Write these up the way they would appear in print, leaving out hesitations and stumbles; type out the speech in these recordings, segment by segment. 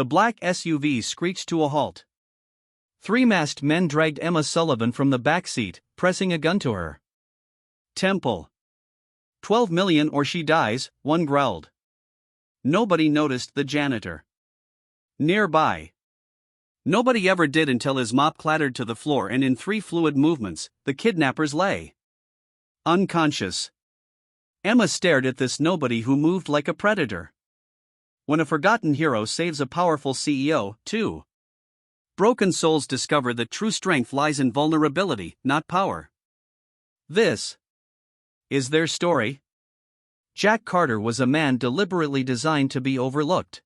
The black SUV screeched to a halt. Three masked men dragged Emma Sullivan from the back seat, pressing a gun to her. Temple. 12 million or she dies, one growled. Nobody noticed the janitor nearby. Nobody ever did until his mop clattered to the floor, and in 3 fluid movements, the kidnappers lay unconscious. Emma stared at this nobody who moved like a predator. When a forgotten hero saves a powerful CEO, too. Broken souls discover that true strength lies in vulnerability, not power. This is their story. Jack Carter was a man deliberately designed to be overlooked.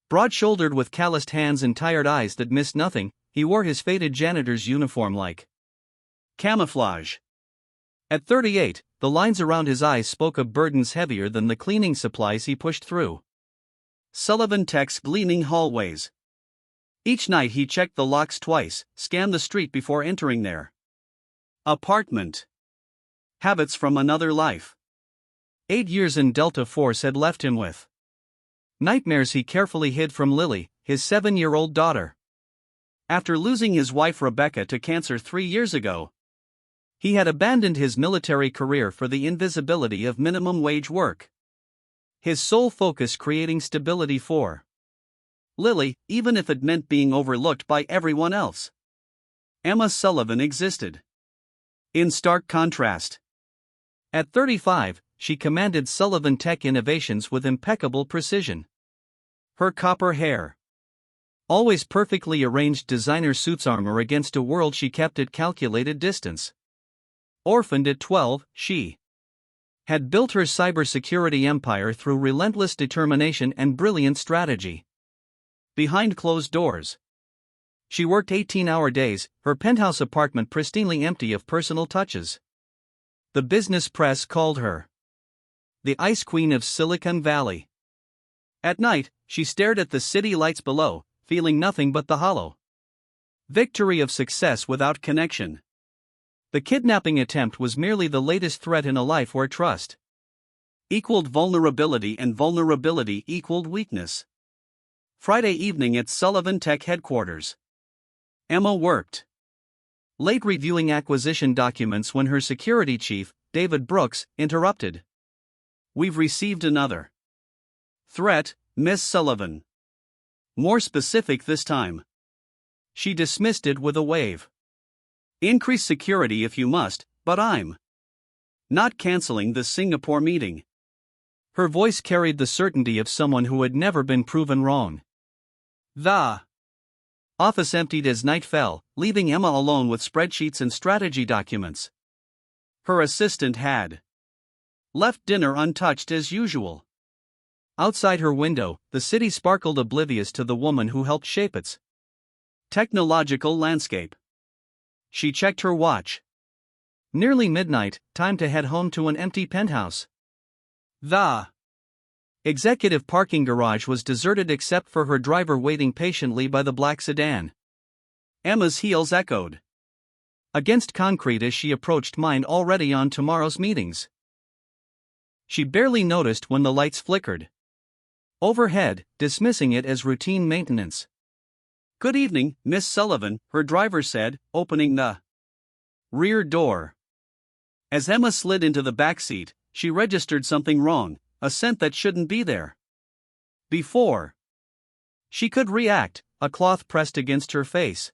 Broad-shouldered with calloused hands and tired eyes that missed nothing, he wore his faded janitor's uniform like camouflage. At 38, the lines around his eyes spoke of burdens heavier than the cleaning supplies he pushed through Sullivan Tech's gleaming hallways. Each night he checked the locks twice, scanned the street before entering their apartment. Habits from another life. 8 years in Delta Force had left him with nightmares he carefully hid from Lily, his 7-year-old daughter. After losing his wife Rebecca to cancer 3 years ago, he had abandoned his military career for the invisibility of minimum wage work. His sole focus creating stability for Lily, even if it meant being overlooked by everyone else. Emma Sullivan existed in stark contrast. At 35, she commanded Sullivan Tech Innovations with impeccable precision. Her copper hair, always perfectly arranged designer suits armor against a world she kept at calculated distance. Orphaned at 12, she had built her cybersecurity empire through relentless determination and brilliant strategy. Behind closed doors, she worked 18-hour days, her penthouse apartment pristinely empty of personal touches. The business press called her the Ice Queen of Silicon Valley. At night, she stared at the city lights below, feeling nothing but the hollow victory of success without connection. The kidnapping attempt was merely the latest threat in a life where trust equaled vulnerability and vulnerability equaled weakness. Friday evening at Sullivan Tech headquarters. Emma worked late reviewing acquisition documents when her security chief, David Brooks, interrupted. "We've received another threat, Miss Sullivan. More specific this time." She dismissed it with a wave. "Increase security if you must, but I'm not canceling the Singapore meeting." Her voice carried the certainty of someone who had never been proven wrong. The office emptied as night fell, leaving Emma alone with spreadsheets and strategy documents. Her assistant had left dinner untouched as usual. Outside her window, the city sparkled oblivious to the woman who helped shape its technological landscape. She checked her watch. Nearly midnight, time to head home to an empty penthouse. The executive parking garage was deserted except for her driver waiting patiently by the black sedan. Emma's heels echoed against concrete as she approached, mind already on tomorrow's meetings. She barely noticed when the lights flickered overhead, dismissing it as routine maintenance. "Good evening, Miss Sullivan," her driver said, opening the rear door. As Emma slid into the back seat, she registered something wrong, a scent that shouldn't be there. Before she could react, a cloth pressed against her face.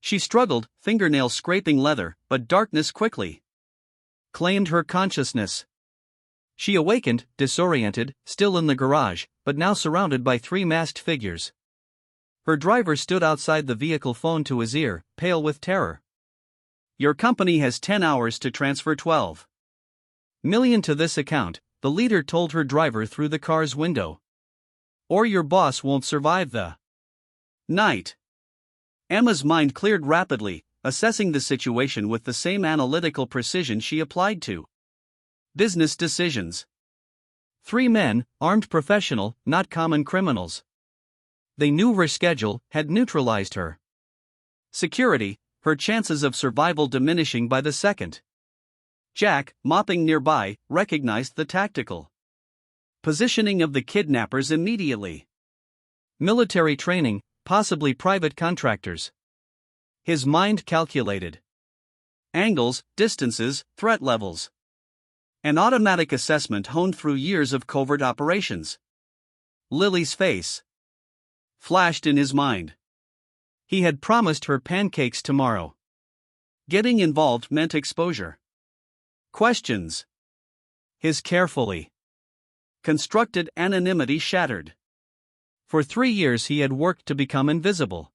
She struggled, fingernails scraping leather, but darkness quickly claimed her consciousness. She awakened, disoriented, still in the garage, but now surrounded by 3 masked figures. Her driver stood outside the vehicle, phone to his ear, pale with terror. "Your company has 10 hours to transfer 12 million to this account," the leader told her driver through the car's window. "Or your boss won't survive the night." Emma's mind cleared rapidly, assessing the situation with the same analytical precision she applied to business decisions. 3 men, armed professional, not common criminals. They knew her schedule, had neutralized her security, her chances of survival diminishing by the second. Jack, mopping nearby, recognized the tactical positioning of the kidnappers immediately. Military training, possibly private contractors. His mind calculated angles, distances, threat levels. An automatic assessment honed through years of covert operations. Lily's face flashed in his mind. He had promised her pancakes tomorrow. Getting involved meant exposure. Questions. His carefully constructed anonymity shattered. For 3 years he had worked to become invisible.